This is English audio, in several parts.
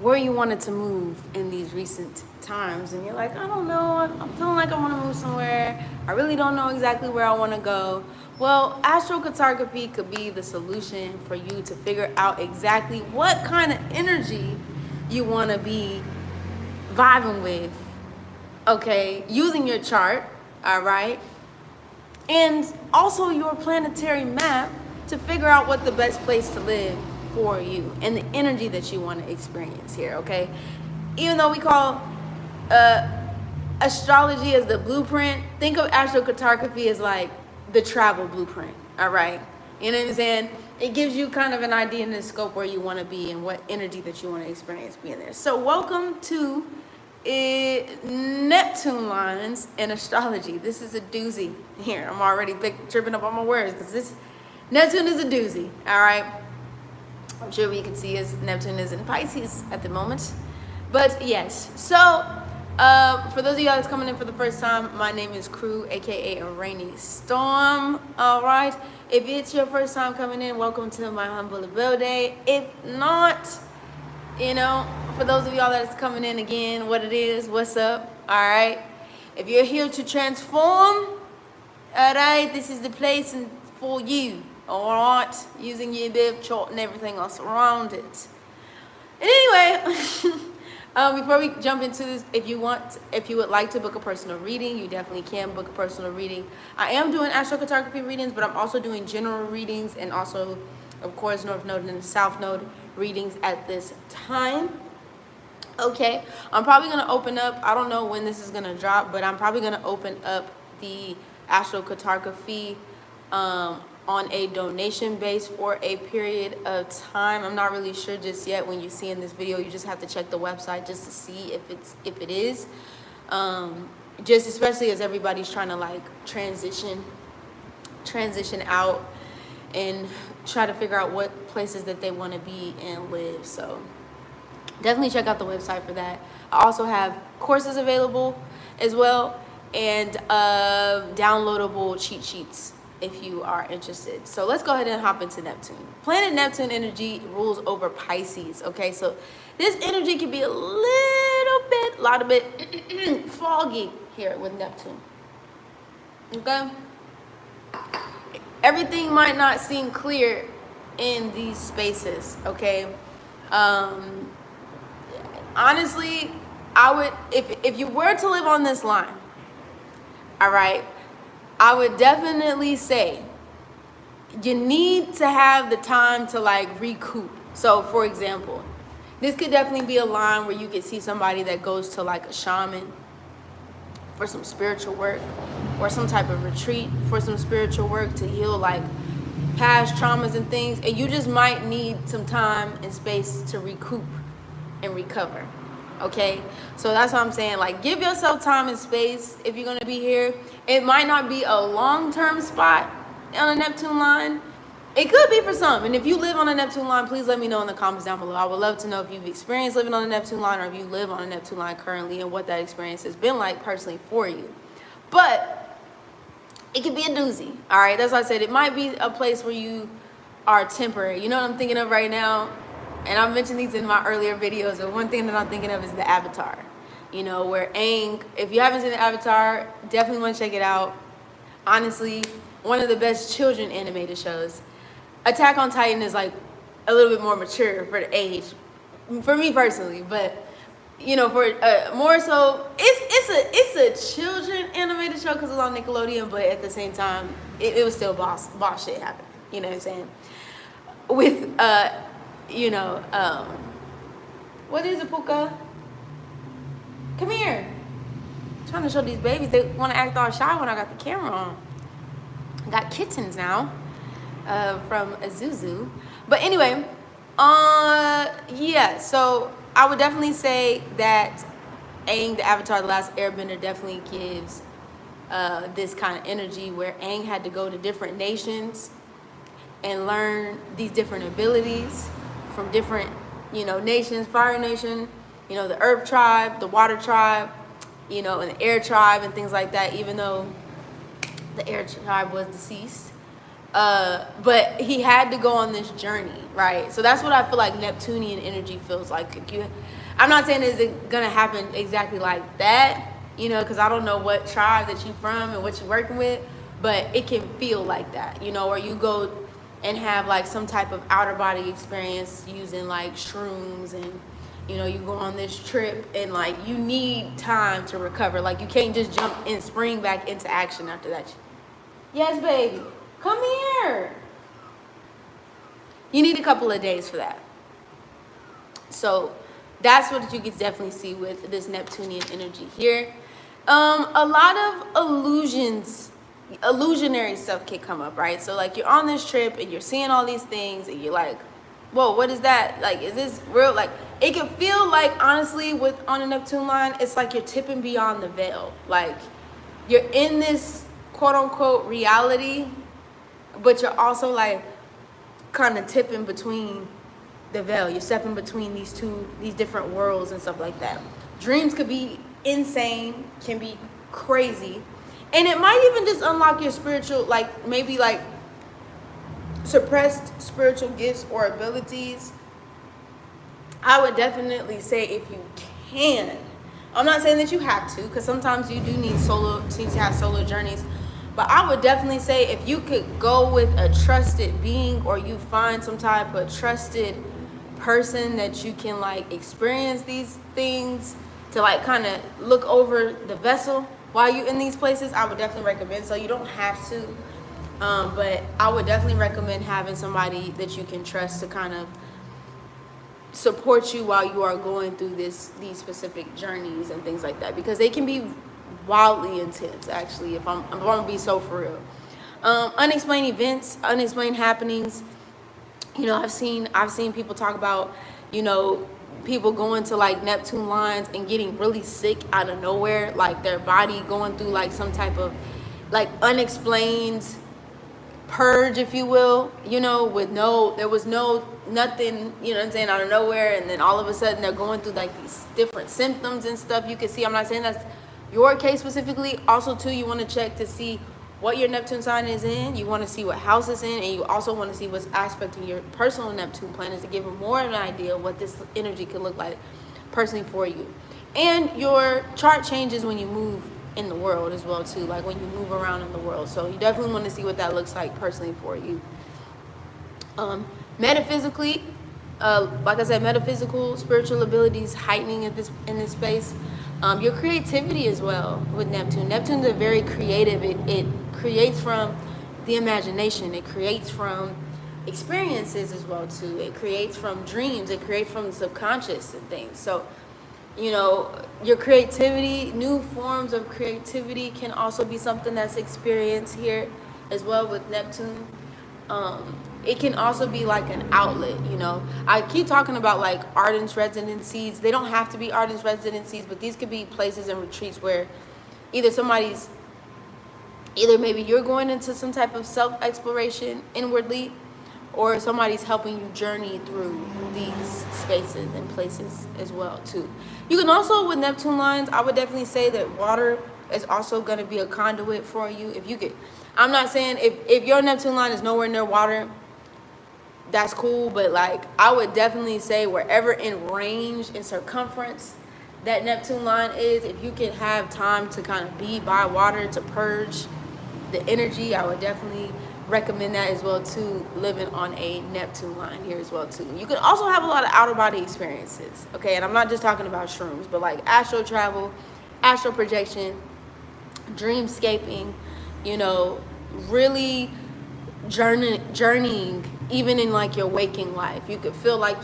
where you wanted to move in these recent times, and you're like, I don't know, I'm feeling like I want to move somewhere. I really don't know exactly where I want to go. Well, astrocartography could be the solution for you to figure out exactly what kind of energy you want to be vibing with, okay, using your chart, all right, and also your planetary map to figure out what the best place to live for you and the energy that you want to experience here, okay? Even though we call astrology as the blueprint, think of astrocartography as like the travel blueprint, all right? You know what I'm saying? It gives you kind of an idea in the scope where you want to be and what energy that you want to experience being there. So welcome to Neptune lines in astrology. This is a doozy here. I'm already tripping up on my words because this Neptune is a doozy, all right? I'm sure we can see as Neptune is in Pisces at the moment. But yes, so for those of y'all that's coming in for the first time, my name is Crew, aka Araneae Storm. All right. If it's your first time coming in, welcome to my humble abode. If not, you know, for those of y'all that's coming in again, what it is, what's up? All right. If you're here to transform, all right, this is the place for you. All right, using your bib chart and everything else around it. And anyway. Before we jump into this, if you would like to book a personal reading, you definitely can book a personal reading. I am doing astrocartography readings, but I'm also doing general readings and also, of course, North Node and South Node readings at this time. Okay, I'm probably going to open up, I don't know when this is going to drop, but I'm probably going to open up the astrocartography on a donation base for a period of time. I'm not really sure just yet. When you see in this video, you just have to check the website just to see if it is. Just especially as everybody's trying to like transition out and try to figure out what places that they want to be and live. So definitely check out the website for that. I also have courses available as well and downloadable cheat sheets if you are interested. So let's go ahead and hop into Neptune. Planet Neptune energy rules over Pisces, okay? So this energy can be a lot bit foggy here with Neptune, okay? Everything might not seem clear in these spaces, okay? Honestly, I would, if you were to live on this line, all right, I would definitely say you need to have the time to like recoup. So for example, this could definitely be a line where you could see somebody that goes to like a shaman for some spiritual work or some type of retreat for some spiritual work to heal like past traumas and things. And you just might need some time and space to recoup and recover. Okay, so that's what I'm saying. Like, give yourself time and space if you're going to be here. It might not be a long-term spot on a Neptune line. It could be for some. And if you live on a Neptune line, please let me know in the comments down below. I would love to know if you've experienced living on a Neptune line or if you live on a Neptune line currently and what that experience has been like personally for you. But it could be a doozy. All right, that's why I said it might be a place where you are temporary. You know what I'm thinking of right now? And I've mentioned these in my earlier videos, but one thing that I'm thinking of is the Avatar. You know, where Aang, if you haven't seen the Avatar, definitely want to check it out. Honestly, one of the best children animated shows. Attack on Titan is like a little bit more mature for the age, for me personally, but you know, for more so, it's a children animated show because it's on Nickelodeon, but at the same time, it was still boss shit happening. You know what I'm saying? With you know, what is it, Puka? Come here. I'm trying to show these babies. They want to act all shy when I got the camera on. I got kittens now from Azuzu. But anyway, yeah, so I would definitely say that Aang, the Avatar, the Last Airbender, definitely gives this kind of energy where Aang had to go to different nations and learn these different abilities from different, you know, nations. Fire Nation, you know, the Earth Tribe, the Water Tribe, you know, and the Air Tribe and things like that, even though the Air Tribe was deceased. But he had to go on this journey, right? So that's what I feel like Neptunian energy feels like. I'm not saying it's gonna happen exactly like that, you know, because I don't know what tribe that you're from and what you're working with, but it can feel like that, you know, or you go and have like some type of outer body experience using like shrooms, and you know, you go on this trip and like you need time to recover. Like you can't just jump and spring back into action after that. Yes, baby. Come here. You need a couple of days for that. So that's what you can definitely see with this Neptunian energy here. A lot of illusionary stuff can come up, right? So like you're on this trip and you're seeing all these things and you're like, whoa, what is that? Like, is this real? Like, it can feel like, honestly, on a Neptune line, it's like you're tipping beyond the veil. Like, you're in this quote unquote reality, but you're also like kind of tipping between the veil. You're stepping between these different worlds and stuff like that. Dreams could be insane, can be crazy, and it might even just unlock your spiritual, like maybe like suppressed spiritual gifts or abilities. I would definitely say if you can. I'm not saying that you have to, because sometimes you do need to have solo journeys. But I would definitely say if you could go with a trusted being, or you find some type of trusted person that you can like experience these things, to like kind of look over the vessel while you're in these places, I would definitely recommend. So you don't have to, but I would definitely recommend having somebody that you can trust to kind of support you while you are going through these specific journeys and things like that, because they can be wildly intense, actually, if I'm gonna be so for real. Unexplained events, unexplained happenings. You know, I've seen people talk about, you know, people going to like Neptune lines and getting really sick out of nowhere, like their body going through like some type of like unexplained purge, if you will, you know, with nothing, you know what I'm saying, out of nowhere, and then all of a sudden they're going through like these different symptoms and stuff. You can see, I'm not saying that's your case specifically. Also too, you want to check to see what your Neptune sign is in. You want to see what house it's in, and you also want to see what's aspecting your personal Neptune planets to give them more of an idea of what this energy could look like personally for you. And your chart changes when you move in the world as well too, like when you move around in the world. So you definitely want to see what that looks like personally for you. Metaphysically, like I said, metaphysical, spiritual abilities heightening in this space. Your creativity as well with Neptune. Neptune's are very creative. It creates from the imagination. It creates from experiences as well too. It creates from dreams. It creates from the subconscious and things. So, you know, your creativity, new forms of creativity can also be something that's experienced here as well with Neptune. It can also be like an outlet, you know. I keep talking about like ardent residencies. They don't have to be ardent residencies, but these could be places and retreats where either maybe you're going into some type of self-exploration inwardly, or somebody's helping you journey through these spaces and places as well too. You can also, with Neptune lines, I would definitely say that water is also going to be a conduit for you. If you could, I'm not saying if your Neptune line is nowhere near water, that's cool, but like I would definitely say wherever in range, in circumference that Neptune line is, if you can have time to kind of be by water to purge the energy, I would definitely recommend that as well too, living on a Neptune line here as well too. You can also have a lot of outer body experiences, okay? And I'm not just talking about shrooms, but like astral travel, astral projection, dreamscaping, you know, really journeying even in like your waking life. You could feel like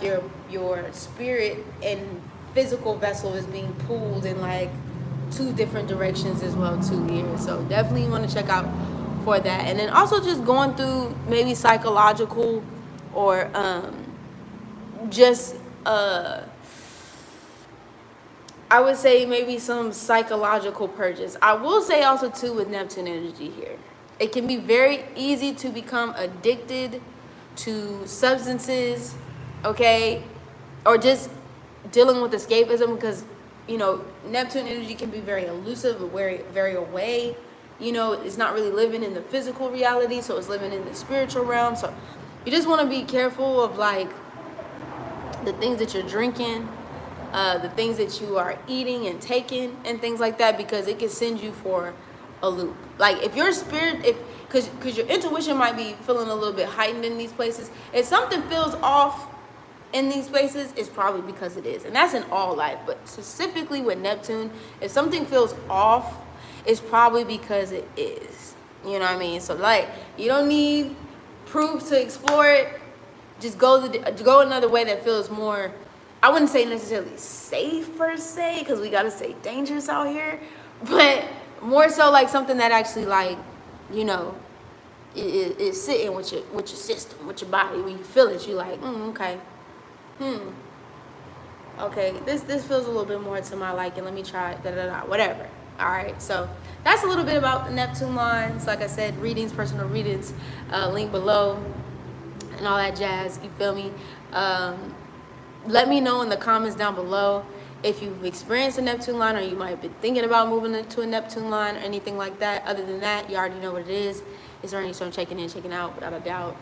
your spirit and physical vessel is being pulled in like two different directions as well too here. So definitely you want to check out for that. And then also just going through maybe psychological or I would say maybe some psychological purges. I will say also too with Neptune energy here, it can be very easy to become addicted to substances, okay, or just dealing with escapism, because you know Neptune energy can be very elusive, very away, you know, it's not really living in the physical reality, so it's living in the spiritual realm. So you just want to be careful of like the things that you're drinking, the things that you are eating and taking and things like that, because it can send you for a loop. Like if your spirit, because your intuition might be feeling a little bit heightened in these places. If something feels off in these places, it's probably because it is. And that's in all life, but specifically with Neptune, if something feels off, it's probably because it is. You know what I mean? So like, you don't need proof to explore it. Just go another way that feels more, I wouldn't say necessarily safe per se, because we gotta say dangerous out here, but more so like something that actually like, you know, is sitting with your system, with your body. When you feel it, you like, okay, okay, this feels a little bit more to my liking. Let me try it, whatever. All right, so that's a little bit about the Neptune lines. Like I said, readings, personal readings, link below, and all that jazz. You feel me? Let me know in the comments down below if you've experienced a Neptune line, or you might have been thinking about moving into a Neptune line or anything like that. Other than that, you already know what it is. It's already starting checking in, checking out, without a doubt.